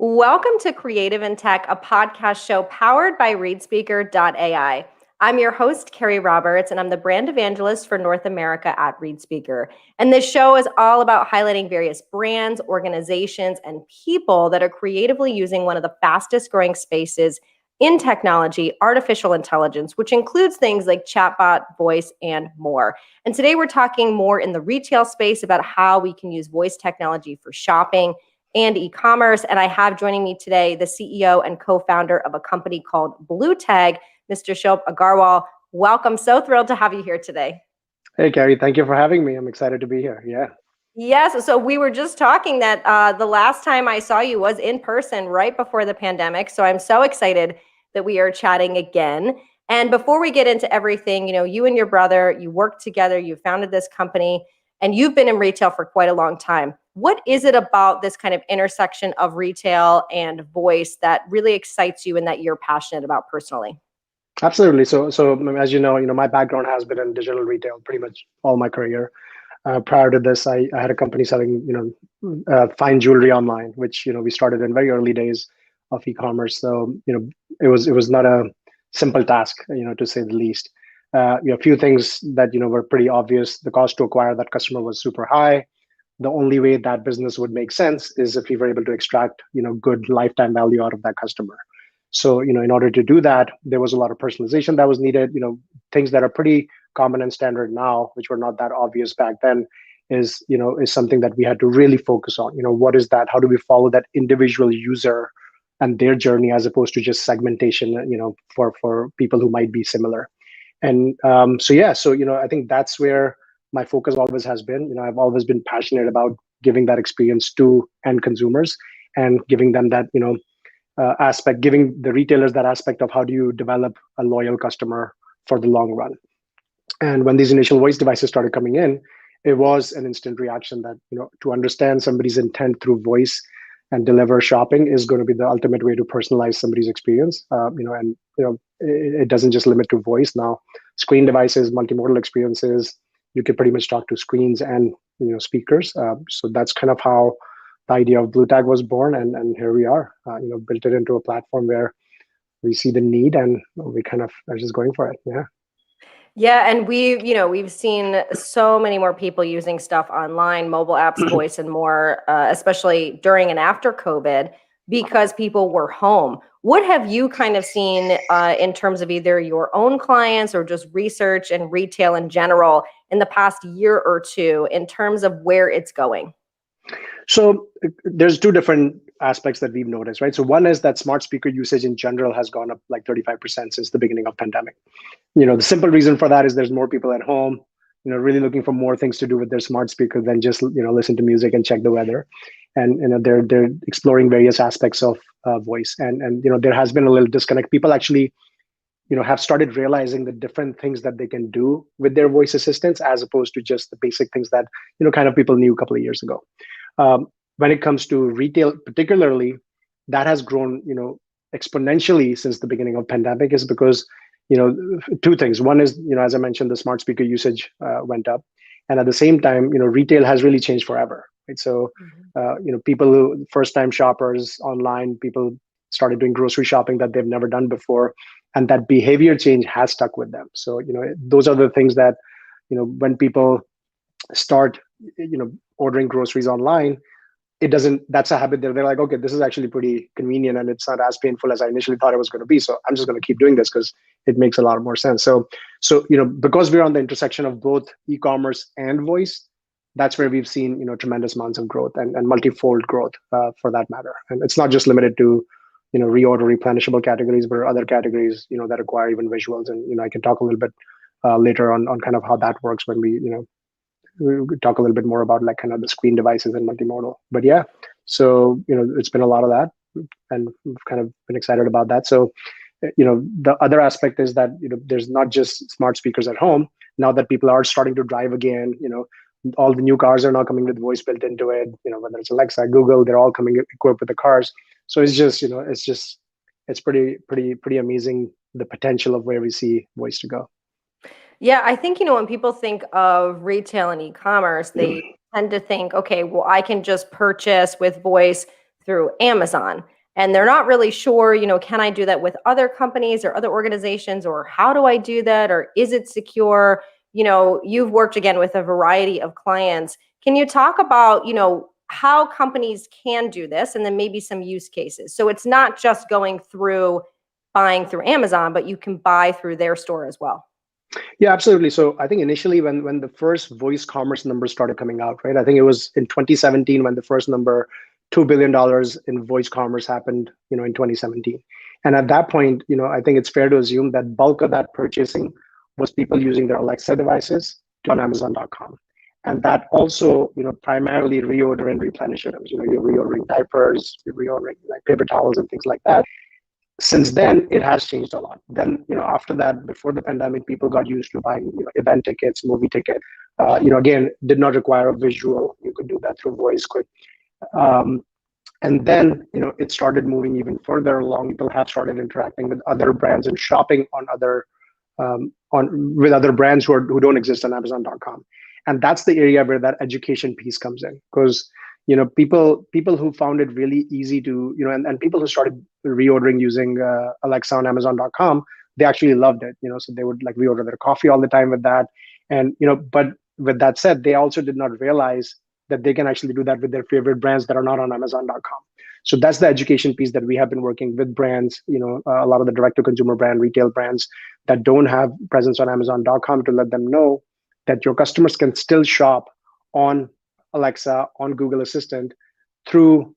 Welcome to Creative in Tech, a podcast show powered by ReadSpeaker AI. I'm your host, Carrie Roberts, and I'm the brand evangelist for North America at ReadSpeaker. And this show is all about highlighting various brands, organizations, and people that are creatively using one of the fastest growing spaces in technology, artificial intelligence, which includes things like chatbot, voice, and more. And today we're talking more in the retail space about how we can use voice technology for shopping and e-commerce. And I have joining me today the CEO and co-founder of a company called Blutag, Mr. Shilp Agarwal. Welcome. So thrilled to have you here today. Hey, Carrie, thank you for having me. I'm excited to be here. Yeah. Yes. So we were just talking that the last time I saw you was in person right before the pandemic. So I'm so excited that we are chatting again. And before we get into everything, you and your brother, you worked together, you founded this company, and you've been in retail for quite a long time. What is it about this kind of intersection of retail and voice that really excites you and that you're passionate about personally? Absolutely. So as you know, my background has been in digital retail pretty much all my career. Prior to this, I had a company selling, fine jewelry online, which we started in very early days of e-commerce. So it was not a simple task, to say the least. A few things that were pretty obvious. The cost to acquire that customer was super high. The only way that business would make sense is if we were able to extract good lifetime value out of that customer. So in order to do that, there was a lot of personalization that was needed. Things that are pretty common and standard now, which were not that obvious back then, is something that we had to really focus on. What is that? How do we follow that individual user and their journey, as opposed to just segmentation for people who might be similar. And so I think that's where my focus always has been. I've always been passionate about giving that experience to end consumers and giving them that aspect, giving the retailers that aspect of how do you develop a loyal customer for the long run. And when these initial voice devices started coming in, it was an instant reaction that to understand somebody's intent through voice and deliver shopping is going to be the ultimate way to personalize somebody's experience. It doesn't just limit to voice now. Screen devices, multimodal experiences, you can pretty much talk to screens and speakers. So that's kind of how the idea of Blutag was born, and here we are. Built it into a platform where we see the need, and we kind of are just going for it. Yeah. Yeah, and we've seen so many more people using stuff online, mobile apps, voice, and more, especially during and after COVID, because people were home. What have you kind of seen in terms of either your own clients or just research and retail in general in the past year or two in terms of where it's going? So there's two different aspects that we've noticed, right? So one is that smart speaker usage in general has gone up like 35% since the beginning of pandemic. The simple reason for that is there's more people at home, really looking for more things to do with their smart speaker than just listen to music and check the weather. And they're exploring various aspects of voice, and there has been a little disconnect. People actually have started realizing the different things that they can do with their voice assistants, as opposed to just the basic things that kind of people knew a couple of years ago. When it comes to retail particularly, that has grown exponentially since the beginning of pandemic, is because two things. One is, as I mentioned, the smart speaker usage went up, and at the same time, retail has really changed forever, right? So people who first time shoppers online, people started doing grocery shopping that they've never done before, and that behavior change has stuck with them. So those are the things that when people start ordering groceries online, that's a habit they're like, okay, this is actually pretty convenient, and it's not as painful as I initially thought it was going to be, so I'm just going to keep doing this because it makes a lot more sense. So because we're on the intersection of both e-commerce and voice, that's where we've seen tremendous amounts of growth and multifold growth for that matter. And it's not just limited to reorder replenishable categories, but other categories that require even visuals. And I can talk a little bit later on kind of how that works when we talk a little bit more about like kind of the screen devices and multimodal. But yeah, so it's been a lot of that, and we've kind of been excited about that. So the other aspect is that there's not just smart speakers at home. Now that people are starting to drive again, all the new cars are now coming with voice built into it. Whether it's Alexa, Google, they're all coming equipped with the cars. So it's just it's pretty amazing, the potential of where we see voice to go. Yeah, I think, when people think of retail and e-commerce, they tend to think, okay, well, I can just purchase with voice through Amazon. and they're not really sure, can I do that with other companies or other organizations, or how do I do that, or is it secure? You've worked again with a variety of clients. Can you talk about, how companies can do this, and then maybe some use cases? So it's not just buying through Amazon, but you can buy through their store as well. Yeah, absolutely. So I think initially when the first voice commerce numbers started coming out, right? I think it was in 2017 when the first number, $2 billion in voice commerce happened, in 2017. And at that point, I think it's fair to assume that bulk of that purchasing was people using their Alexa devices on Amazon.com. And that also, primarily reorder and replenish items. You're reordering diapers, you're reordering like paper towels and things like that. Since then, it has changed a lot. Then, after that, before the pandemic, people got used to buying, event tickets, movie tickets. Again, did not require a visual. You could do that through voice quick. And then, it started moving even further along. People have started interacting with other brands and shopping on with other brands who don't exist on Amazon.com. And that's the area where that education piece comes in, because people who found it really easy to, and people who started reordering using Alexa on Amazon.com, they actually loved it. So they would like reorder their coffee all the time with that. And but with that said, they also did not realize that they can actually do that with their favorite brands that are not on Amazon.com. So that's the education piece that we have been working with brands, a lot of the direct-to-consumer brand, retail brands that don't have presence on Amazon.com, to let them know that your customers can still shop on Alexa, on Google Assistant through,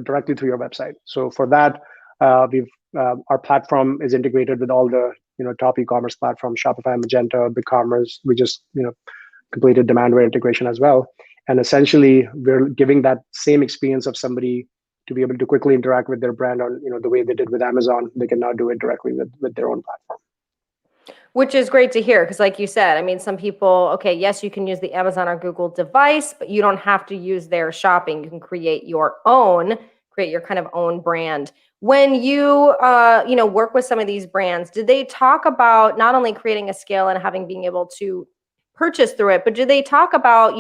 directly through your website. So for that, our platform is integrated with all the, top e-commerce platforms, Shopify, Magento, BigCommerce. We just, completed Demandware integration as well. And essentially, we're giving that same experience of somebody to be able to quickly interact with their brand on, the way they did with Amazon. They can now do it directly with their own platform. Which is great to hear, because like you said, I mean, some people, okay, yes, you can use the Amazon or Google device, but you don't have to use their shopping. You can create your kind of own brand. When you, work with some of these brands, did they talk about not only creating a scale and being able to purchase through it, but do they talk about,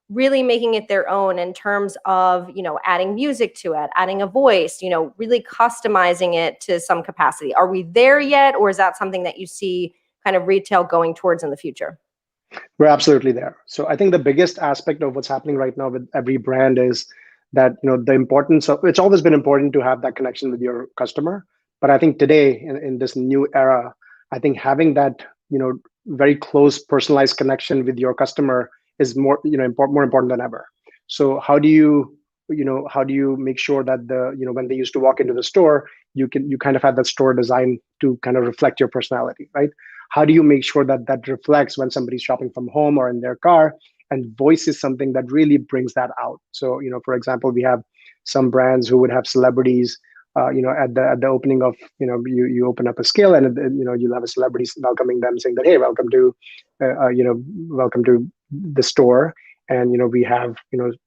really making it their own in terms of, adding music to it, adding a voice, really customizing it to some capacity? Are we there yet? Or is that something that you see kind of retail going towards in the future? We're absolutely there. So I think the biggest aspect of what's happening right now with every brand is that, the importance of, it's always been important to have that connection with your customer. But I think today in this new era, I think having that, very close personalized connection with your customer is more, more important than ever. So how do you make sure that when they used to walk into the store, you kind of have that store design to kind of reflect your personality, right? How do you make sure that that reflects when somebody's shopping from home or in their car? And voice is something that really brings that out. So, for example, we have some brands who would have celebrities, at the opening of, you open up a scale and, you'll have a celebrity welcoming them, saying that, hey, welcome to the store. And, we have,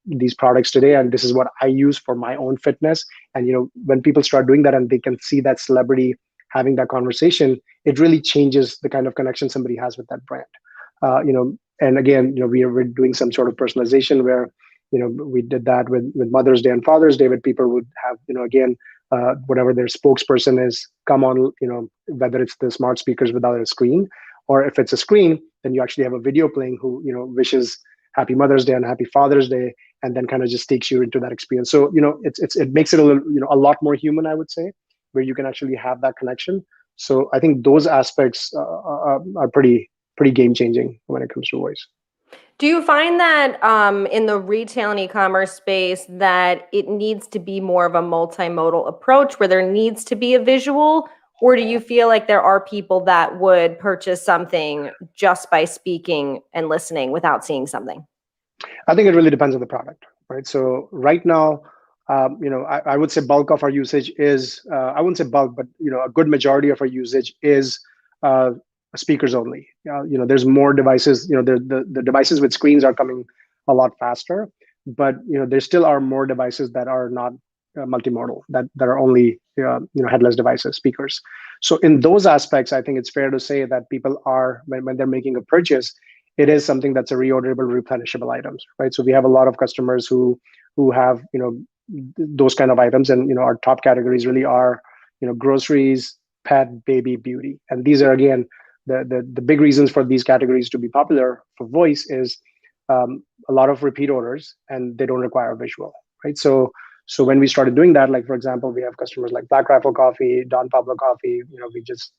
these products today, and this is what I use for my own fitness. And, when people start doing that and they can see that celebrity having that conversation, it really changes the kind of connection somebody has with that brand. And again, we're doing some sort of personalization where, we did that with Mother's Day and Father's Day, where people would have, again, whatever their spokesperson is come on, whether it's the smart speakers without a screen, or if it's a screen, then you actually have a video playing who, wishes Happy Mother's Day and Happy Father's Day, and then kind of just takes you into that experience. So, it makes it a lot more human, I would say, where you can actually have that connection. So I think those aspects are pretty game changing when it comes to voice. Do you find that in the retail and e-commerce space that it needs to be more of a multimodal approach where there needs to be a visual? Or do you feel like there are people that would purchase something just by speaking and listening without seeing something? I think it really depends on the product, right? So right now, I would say bulk of our usage is, I wouldn't say bulk, but, a good majority of our usage is speakers only. There's more devices, the devices with screens are coming a lot faster, but, there still are more devices that are not multimodal, that are only, headless devices, speakers. So in those aspects, I think it's fair to say that people are, when they're making a purchase, it is something that's a reorderable, replenishable items, right? So we have a lot of customers who have, those kind of items. And our top categories really are groceries, pet, baby, beauty. And these are, again, the big reasons for these categories to be popular for voice is a lot of repeat orders, and they don't require a visual, right? So when we started doing that, like for example, we have customers like Black Rifle Coffee, Don Pablo Coffee. We just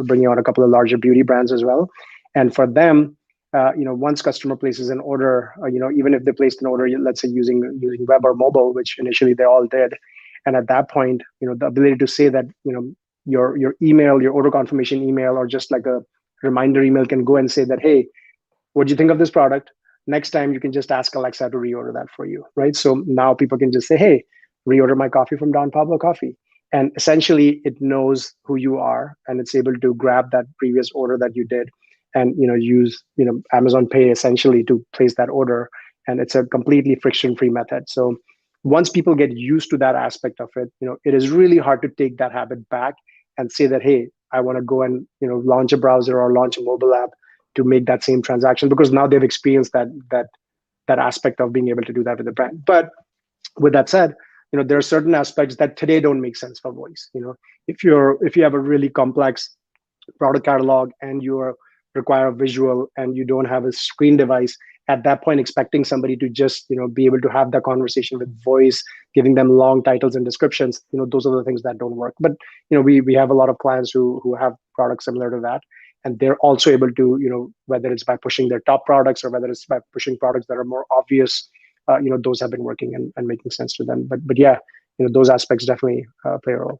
bringing on a couple of larger beauty brands as well. And for them, once customer places an order, even if they placed an order, let's say using web or mobile, which initially they all did, and at that point, the ability to say that your email, your order confirmation email, or just like a reminder email can go and say that, hey, what do you think of this product? Next time you can just ask Alexa to reorder that for you, right? So now people can just say, hey, reorder my coffee from Don Pablo Coffee. And essentially it knows who you are, and it's able to grab that previous order that you did and use Amazon Pay essentially to place that order. And it's a completely friction-free method. So once people get used to that aspect of it, it is really hard to take that habit back and say that, hey, I want to go and launch a browser or launch a mobile app to make that same transaction, because now they've experienced that aspect of being able to do that with the brand. But with that said, there are certain aspects that today don't make sense for voice. If you have a really complex product catalog and you require a visual and you don't have a screen device, at that point expecting somebody to just be able to have that conversation with voice, giving them long titles and descriptions, those are the things that don't work. But we have a lot of clients who have products similar to that, and they're also able to whether it's by pushing their top products or whether it's by pushing products that are more obvious, those have been working and making sense to them. But yeah, those aspects definitely play a role.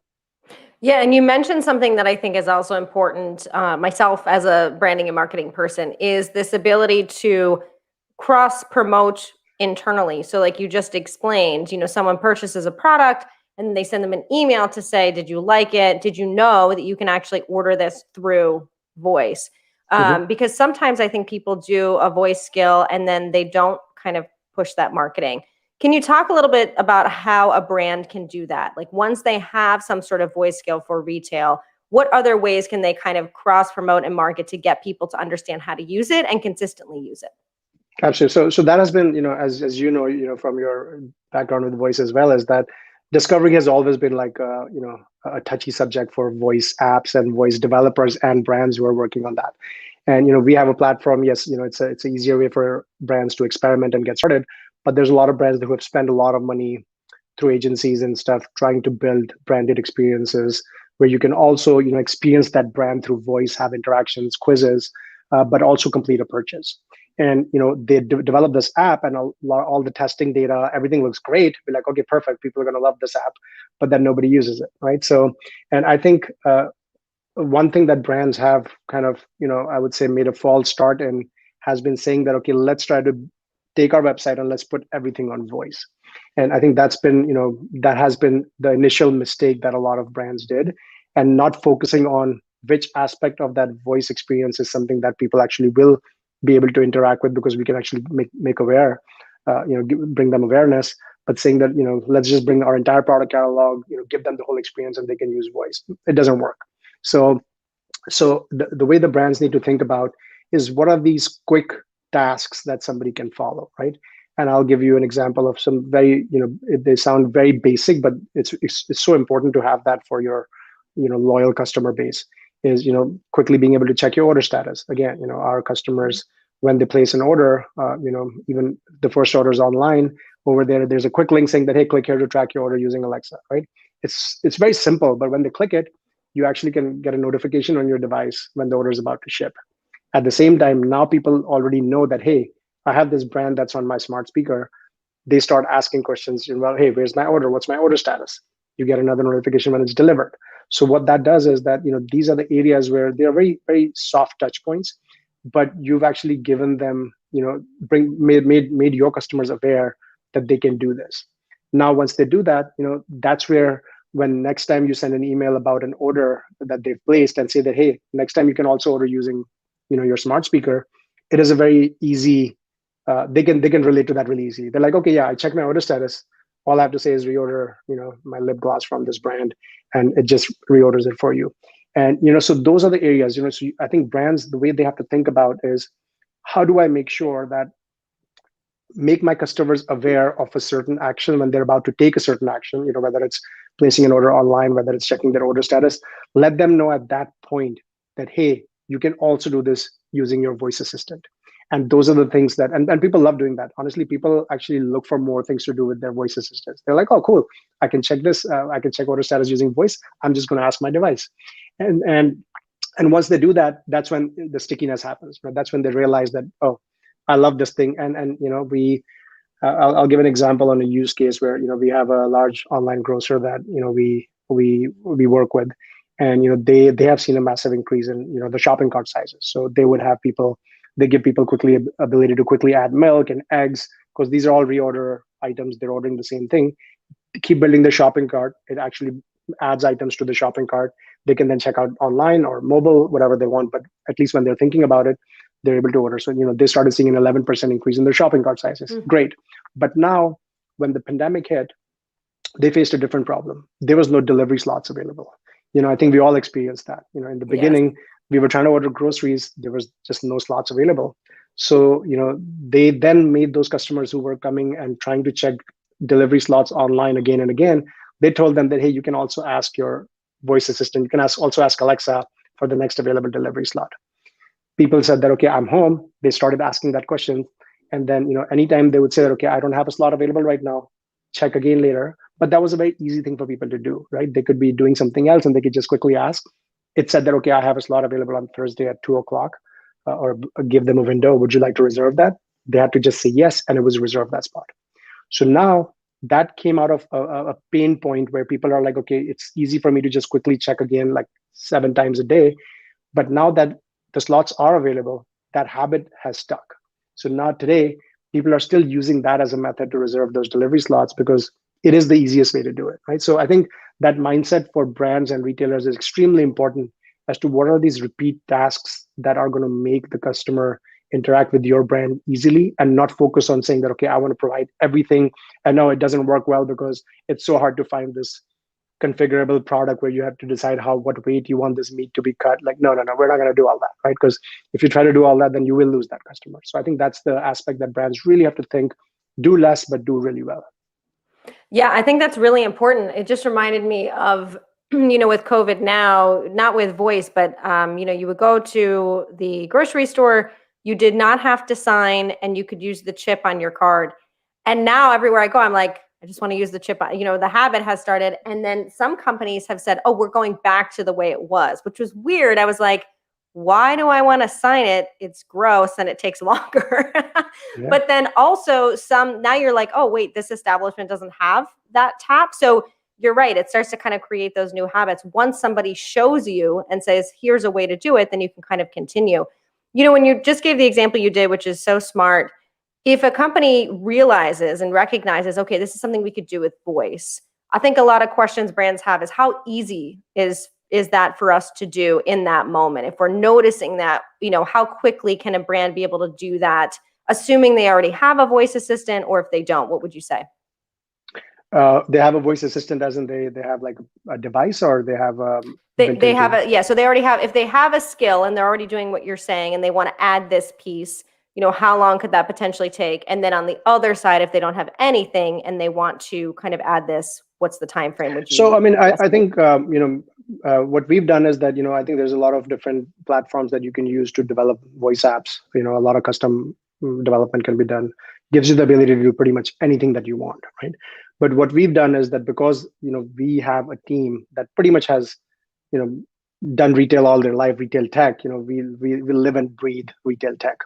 Yeah, and you mentioned something that I think is also important, myself as a branding and marketing person, is this ability to cross promote internally. So like you just explained, someone purchases a product and they send them an email to say, did you like it? Did you know that you can actually order this through voice? Because sometimes I think people do a voice skill and then they don't kind of push that marketing. Can you talk a little bit about how a brand can do that? Like once they have some sort of voice skill for retail, what other ways can they kind of cross promote and market to get people to understand how to use it and consistently use it? Absolutely. So that has been, as from your background with voice as well, is that discovery has always been like a touchy subject for voice apps and voice developers and brands who are working on that. And we have a platform. Yes, it's an easier way for brands to experiment and get started. But there's a lot of brands who have spent a lot of money through agencies and stuff trying to build branded experiences where you can also experience that brand through voice, have interactions, quizzes, but also complete a purchase. And they develop this app, and all the testing data, everything looks great. We're like, okay, perfect. People are going to love this app, but then nobody uses it, right? So, and I think one thing that brands have kind of, I would say, made a false start in has been saying that, okay, let's try to take our website and let's put everything on voice. And I think that's been, that has been the initial mistake that a lot of brands did, and not focusing on which aspect of that voice experience is something that people actually will be able to interact with, because we can actually make aware, bring them awareness. But saying that, let's just bring our entire product catalog, give them the whole experience and they can use voice. It doesn't work. So the way the brands need to think about is, what are these quick tasks that somebody can follow, right? And I'll give you an example of some very, they sound very basic, but it's so important to have that for your, loyal customer base. Is quickly being able to check your order status. Again, our customers, when they place an order, even the first order is online, over there's a quick link saying that, hey, click here to track your order using Alexa, right? It's very simple, but when they click it, you actually can get a notification on your device when the order is about to ship. At the same time, now people already know that, hey, I have this brand that's on my smart speaker. They start asking questions, well, hey, where's my order? What's my order status? You get another notification when it's delivered. So what that does is that, these are the areas where they are very, very soft touch points, but you've actually given them, made your customers aware that they can do this. Now, once they do that, that's where, when next time you send an email about an order that they've placed and say that, hey, next time you can also order using, your smart speaker, it is a very easy, they can relate to that really easily. They're like, okay, yeah, I checked my order status. All I have to say is reorder, my lip gloss from this brand, and it just reorders it for you. And, so those are the areas, so I think brands, the way they have to think about is, how do I make sure that make my customers aware of a certain action when they're about to take a certain action, whether it's placing an order online, whether it's checking their order status, let them know at that point that, hey, you can also do this using your voice assistant. And those are the things that, and people love doing that. Honestly, people actually look for more things to do with their voice assistants. They're like, oh, cool, I can check this. I can check order status using voice. I'm just going to ask my device. And once they do that, that's when the stickiness happens. Right? That's when they realize that, oh, I love this thing. And we I'll give an example on a use case where we have a large online grocer that we work with, and they have seen a massive increase in the shopping cart sizes. So they give people quickly ability to quickly add milk and eggs, because these are all reorder items. They're ordering the same thing. Keep building the shopping cart. It actually adds items to the shopping cart. They can then check out online or mobile, whatever they want. But at least when they're thinking about it, they're able to order. So they started seeing an 11% increase in their shopping cart sizes. Great. But now, when the pandemic hit, they faced a different problem. There was no delivery slots available. I think we all experienced that. In the beginning, we were trying to order groceries. There was just no slots available. So, they then made those customers who were coming and trying to check delivery slots online again and again. They told them that, hey, you can also ask your voice assistant. You can also ask Alexa for the next available delivery slot. People said that, okay, I'm home. They started asking that question. And then, anytime they would say that, okay, I don't have a slot available right now, check again later. But that was a very easy thing for people to do, right? They could be doing something else and they could just quickly ask. It said that, okay, I have a slot available on Thursday at 2:00, or give them a window. Would you like to reserve that? They had to just say yes, and it was reserved that spot. So now that came out of a pain point where people are like, okay, it's easy for me to just quickly check again, like 7 times a day. But now that the slots are available, that habit has stuck. So now today, people are still using that as a method to reserve those delivery slots because it is the easiest way to do it, right? So I think that mindset for brands and retailers is extremely important as to what are these repeat tasks that are going to make the customer interact with your brand easily, and not focus on saying that, okay, I want to provide everything. And no, it doesn't work well because it's so hard to find this configurable product where you have to decide what weight you want this meat to be cut. Like, no, we're not going to do all that, right? Because if you try to do all that, then you will lose that customer. So I think that's the aspect that brands really have to think: do less, but do really well. Yeah, I think that's really important. It just reminded me of, with COVID now, not with voice, but, you would go to the grocery store, you did not have to sign, and you could use the chip on your card. And now everywhere I go, I'm like, I just want to use the chip. The habit has started. And then some companies have said, oh, we're going back to the way it was, which was weird. I was like, why do I want to sign it? It's gross and it takes longer. Yeah. But then also now you're like, oh, wait, this establishment doesn't have that tap. So you're right. It starts to kind of create those new habits. Once somebody shows you and says, here's a way to do it, then you can kind of continue. When you just gave the example you did, which is so smart, if a company realizes and recognizes, okay, this is something we could do with voice, I think a lot of questions brands have is how easy is that for us to do in that moment? If we're noticing that, how quickly can a brand be able to do that, assuming they already have a voice assistant, or if they don't, what would you say? They have a voice assistant, as in they have like a device, or they have they have so they already have, if they have a skill and they're already doing what you're saying and they want to add this piece, how long could that potentially take? And then on the other side, if they don't have anything and they want to kind of add this, what's the time frame? So I mean, I think what we've done is that I think there's a lot of different platforms that you can use to develop voice apps. A lot of custom development can be done. Gives you the ability to do pretty much anything that you want, right? But what we've done is that because we have a team that pretty much has done retail all their life, retail tech. We live and breathe retail tech.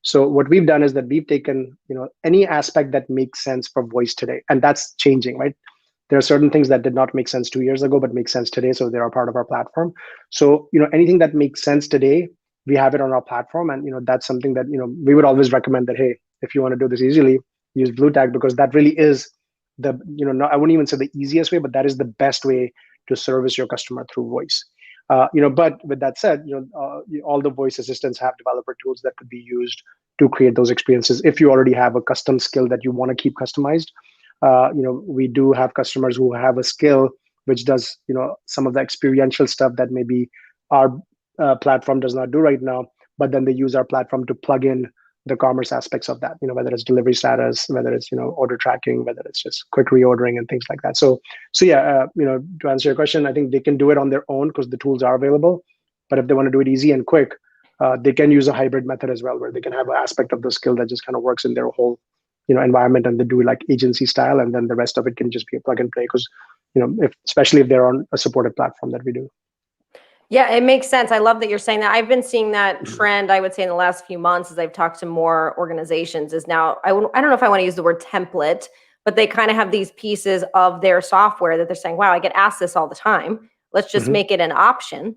So what we've done is that we've taken any aspect that makes sense for voice today, and that's changing, right? There are certain things that did not make sense 2 years ago, but make sense today, so they are part of our platform. So anything that makes sense today, we have it on our platform, and that's something that we would always recommend that, hey, if you want to do this easily, use Blutag, because that really is the I wouldn't even say the easiest way, but that is the best way to service your customer through voice. But with that said, all the voice assistants have developer tools that could be used to create those experiences. If you already have a custom skill that you want to keep customized, we do have customers who have a skill which does some of the experiential stuff that maybe our platform does not do right now. But then they use our platform to plug in the commerce aspects of that, whether it's delivery status, whether it's, order tracking, whether it's just quick reordering and things like that. So yeah, to answer your question, I think they can do it on their own because the tools are available. But if they want to do it easy and quick, they can use a hybrid method as well, where they can have an aspect of the skill that just kind of works in their whole, environment, and they do it like agency style, and then the rest of it can just be a plug and play. Because, especially if they're on a supported platform that we do. Yeah, it makes sense. I love that you're saying that. I've been seeing that trend, I would say, in the last few months as I've talked to more organizations, is now, I don't know if I want to use the word template, but they kind of have these pieces of their software that they're saying, wow, I get asked this all the time. Let's just make it an option,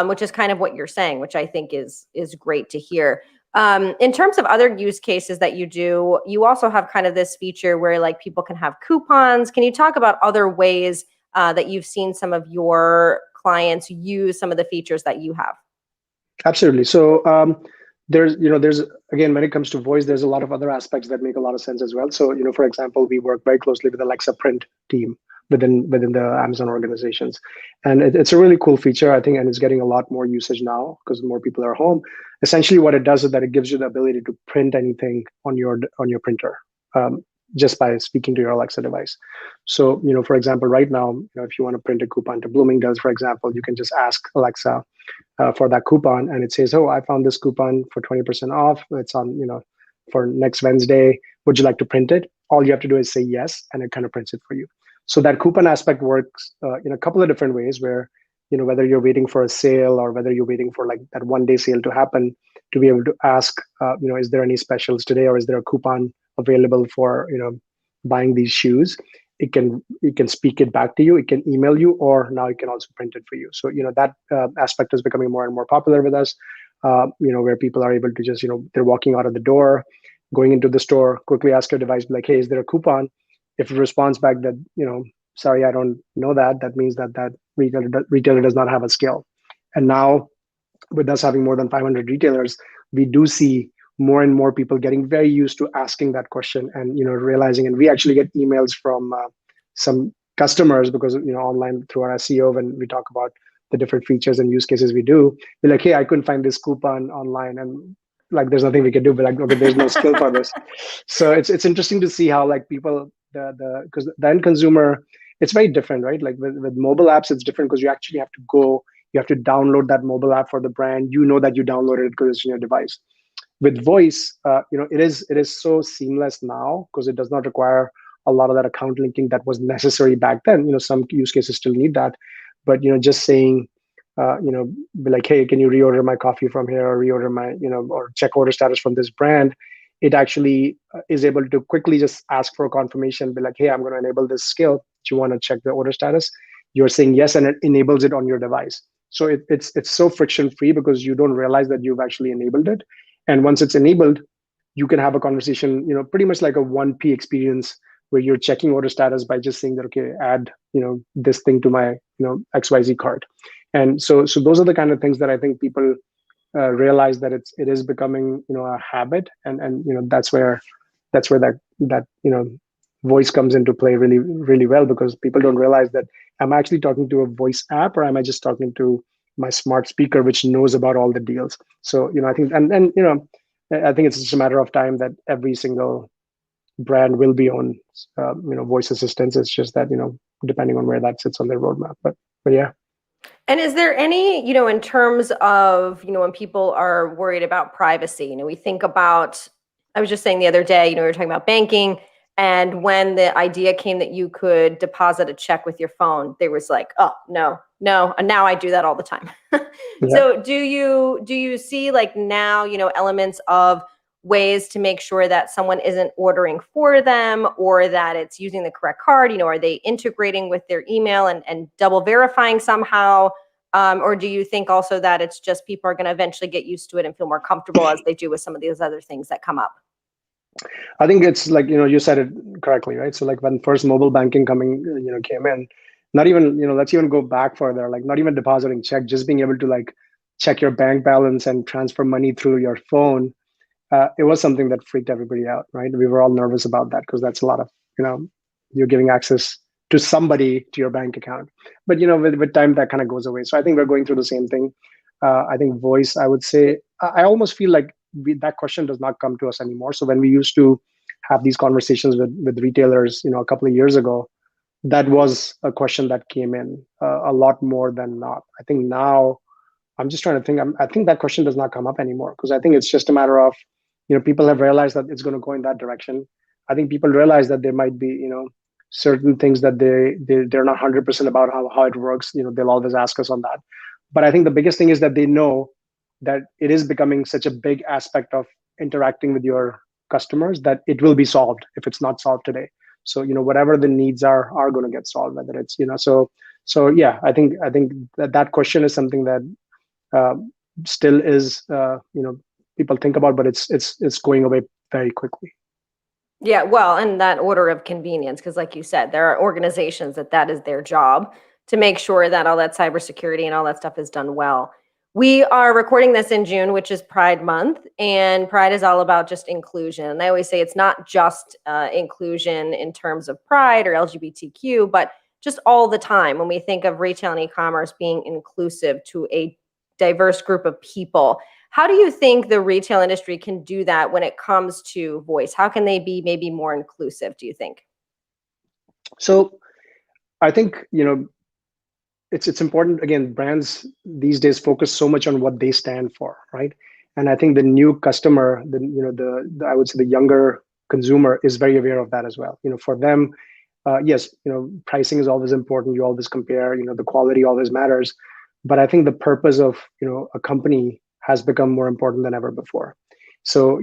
which is kind of what you're saying, which I think is great to hear. In terms of other use cases that you do, you also have kind of this feature where like people can have coupons. Can you talk about other ways that you've seen some of your clients use some of the features that you have? Absolutely. So there's again, when it comes to voice, there's a lot of other aspects that make a lot of sense as well. So for example, we work very closely with Alexa Print team within the Amazon organizations, and it's a really cool feature, I think, and it's getting a lot more usage now because more people are home. Essentially, what it does is that it gives you the ability to print anything on your printer. Just by speaking to your Alexa device. So, for example, right now, if you want to print a coupon to Bloomingdale's, for example, you can just ask Alexa for that coupon, and it says, "Oh, I found this coupon for 20% off. It's on, for next Wednesday. Would you like to print it?" All you have to do is say yes, and it kind of prints it for you. So that coupon aspect works in a couple of different ways, where whether you're waiting for a sale or whether you're waiting for like that 1 day sale to happen, to be able to ask, is there any specials today, or is there a coupon available for buying these shoes? It can speak it back to you, it can email you, or now it can also print it for you. So that aspect is becoming more and more popular with us, where people are able to just they're walking out of the door, going into the store, quickly ask your device, be like, "Hey, is there a coupon?" If it responds back that "Sorry, I don't know that means that retailer does not have a skill." And now, with us having more than 500 retailers, we do see more and more people getting very used to asking that question, and realizing, and we actually get emails from some customers, because online through our SEO, when we talk about the different features and use cases we do, we're like, "Hey, I couldn't find this coupon online," and like there's nothing we can do, but like, okay, there's no skill for this. So it's interesting to see how like people, because the end consumer, it's very different, right? Like with mobile apps, it's different because you actually have to go, you have to download that mobile app for the brand. That you downloaded it because it's on your device. With voice, it is so seamless now because it does not require a lot of that account linking that was necessary back then. Some use cases still need that, but just saying, be like, "Hey, can you reorder my coffee from here, or reorder my, or check order status from this brand?" It actually is able to quickly just ask for a confirmation, be like, "Hey, I'm going to enable this skill. Do you want to check the order status?" You're saying yes, and it enables it on your device. So it's so friction free because you don't realize that you've actually enabled it. And once it's enabled, you can have a conversation, pretty much like a 1P experience, where you're checking order status by just saying that, "Okay, add, this thing to my, XYZ cart." And so those are the kind of things that I think people realize that it is becoming, a habit, and that's where that voice comes into play really, really well, because people don't realize that, am I actually talking to a voice app, or am I just talking to my smart speaker, which knows about all the deals? So I think, and I think it's just a matter of time that every single brand will be on voice assistants. It's just that depending on where that sits on their roadmap, but yeah. And is there any, in terms of, when people are worried about privacy, we think about, I was just saying the other day, we were talking about banking, and when the idea came that you could deposit a check with your phone, there was like, "Oh, no, and now I do that all the time." Yeah. So do you see like now, elements of ways to make sure that someone isn't ordering for them, or that it's using the correct card? Are they integrating with their email and double verifying somehow? Or do you think also that it's just people are going to eventually get used to it and feel more comfortable as they do with some of these other things that come up? I think it's like, you said it correctly, right? So like when first mobile banking came in, not even, let's even go back further, like not even depositing check, just being able to like check your bank balance and transfer money through your phone. It was something that freaked everybody out, right? We were all nervous about that because that's a lot of, you're giving access to somebody to your bank account. But, with time that kind of goes away. So I think we're going through the same thing. I think voice, I would say, I almost feel like that question does not come to us anymore. So when we used to have these conversations with retailers, a couple of years ago, that was a question that came in a lot more than not. I think now I'm just trying to think. I think that question does not come up anymore because I think it's just a matter of, people have realized that it's going to go in that direction. I think people realize that there might be, certain things that they're not 100% about how it works. They'll always ask us on that. But I think the biggest thing is that they know that it is becoming such a big aspect of interacting with your customers that it will be solved if it's not solved today. So whatever the needs are going to get solved. Whether it's so yeah, I think that question is something that uh, still is people think about, but it's going away very quickly. Yeah, well, and that order of convenience, because like you said, there are organizations that is their job to make sure that all that cybersecurity and all that stuff is done well. We are recording this in June, which is Pride Month, and Pride is all about just inclusion. And I always say it's not just inclusion in terms of Pride or LGBTQ, but just all the time when we think of retail and e-commerce being inclusive to a diverse group of people. How do you think the retail industry can do that when it comes to voice? How can they be maybe more inclusive, do you think? So I think it's important. Again, brands these days focus so much on what they stand for, right? And I think the new customer, the I would say the younger consumer is very aware of that as well. For them, yes, pricing is always important. You always compare. The quality always matters. But I think the purpose of a company has become more important than ever before. So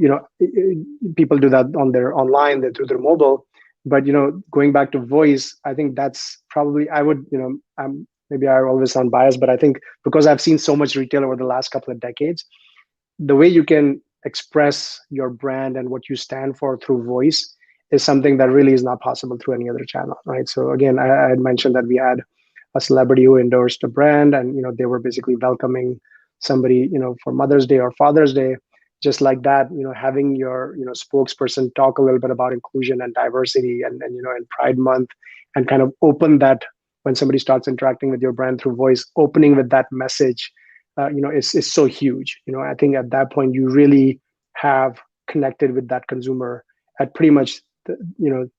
people do that on their online, through their mobile. But going back to voice, I think that's probably I would maybe I always sound biased, but I think because I've seen so much retail over the last couple of decades, the way you can express your brand and what you stand for through voice is something that really is not possible through any other channel, right? So again, I had mentioned that we had a celebrity who endorsed a brand, and they were basically welcoming somebody, for Mother's Day or Father's Day. Just like that, having your spokesperson talk a little bit about inclusion and diversity, and in Pride Month, and kind of open that when somebody starts interacting with your brand through voice, opening with that message, is so huge. I think at that point you really have connected with that consumer at pretty much the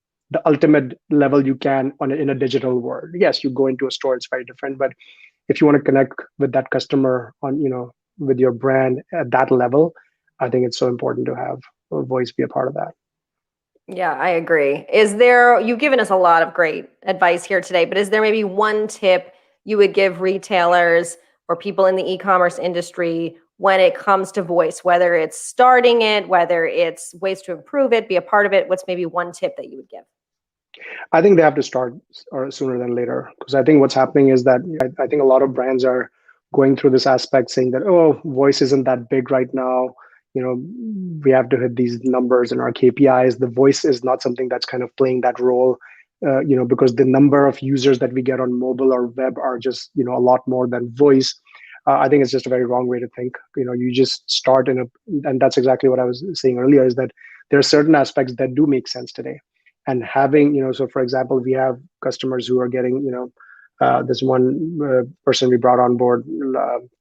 ultimate level you can in a digital world. Yes, you go into a store, it's very different, but if you want to connect with that customer on with your brand at that level, I think it's so important to have a voice be a part of that. Yeah, I agree. You've given us a lot of great advice here today, but is there maybe one tip you would give retailers or people in the e-commerce industry when it comes to voice, whether it's starting it, whether it's ways to improve it, be a part of it? What's maybe one tip that you would give? I think they have to start or sooner than later, because I think what's happening is that I think a lot of brands are going through this aspect saying that, oh, voice isn't that big right now. We have to hit these numbers in our KPIs. The voice is not something that's kind of playing that role, because the number of users that we get on mobile or web are just, a lot more than voice. I think it's just a very wrong way to think. You just start and that's exactly what I was saying earlier, is that there are certain aspects that do make sense today. And having, so for example, we have customers who are getting, this one person we brought on board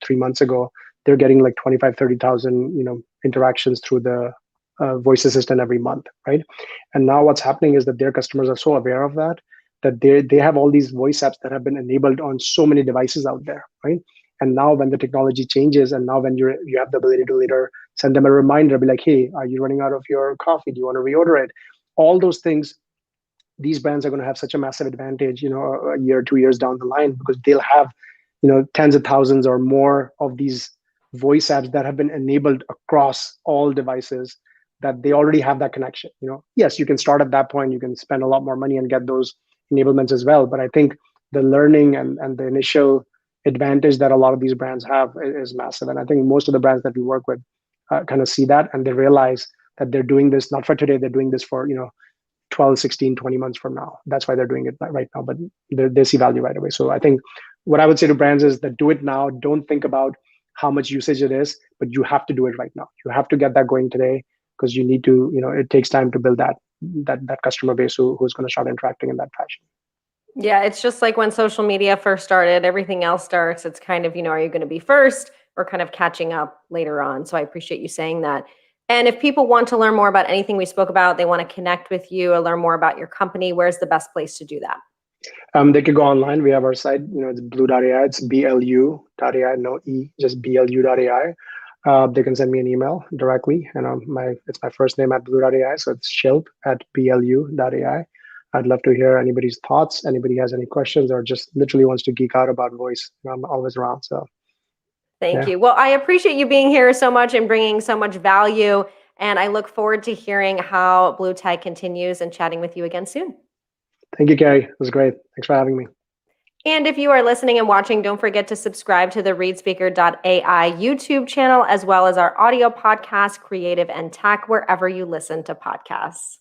3 months ago, they're getting like 25, 30,000, interactions through the voice assistant every month, right? And now what's happening is that their customers are so aware of that they have all these voice apps that have been enabled on so many devices out there, right? And now when the technology changes, and now when you have the ability to later send them a reminder, be like, hey, are you running out of your coffee? Do you want to reorder it? All those things, these brands are going to have such a massive advantage, a year, 2 years down the line, because they'll have, tens of thousands or more of these voice apps that have been enabled across all devices, that they already have that connection. Yes, you can start at that point, you can spend a lot more money and get those enablements as well. But I think the learning and the initial advantage that a lot of these brands have is massive. And I think most of the brands that we work with kind of see that, and they realize that they're doing this not for today, they're doing this for 12, 16, 20 months from now. That's why they're doing it right now, but they see value right away. So I think what I would say to brands is that do it now. Don't think about how much usage it is, but you have to do it right now. You have to get that going today, because you need to, it takes time to build that customer base who's going to start interacting in that fashion. Yeah, it's just like when social media first started, everything else starts. It's kind of, are you going to be first we're kind of catching up later on. So I appreciate you saying that. And if people want to learn more about anything we spoke about, they want to connect with you or learn more about your company, where's the best place to do that? They could go online. We have our site, it's blue.ai. It's BLU.ai, no E, just BLU.ai. They can send me an email directly, and it's my first name at blue.ai, so it's Shilp at BLU.ai. I'd love to hear anybody's thoughts. Anybody has any questions or just literally wants to geek out about voice. I'm always around. So thank you. Well, I appreciate you being here so much and bringing so much value. And I look forward to hearing how Blutag continues and chatting with you again soon. Thank you, Carrie. It was great. Thanks for having me. And if you are listening and watching, don't forget to subscribe to the ReadSpeaker.ai YouTube channel, as well as our audio podcast, Creative and Tech, wherever you listen to podcasts.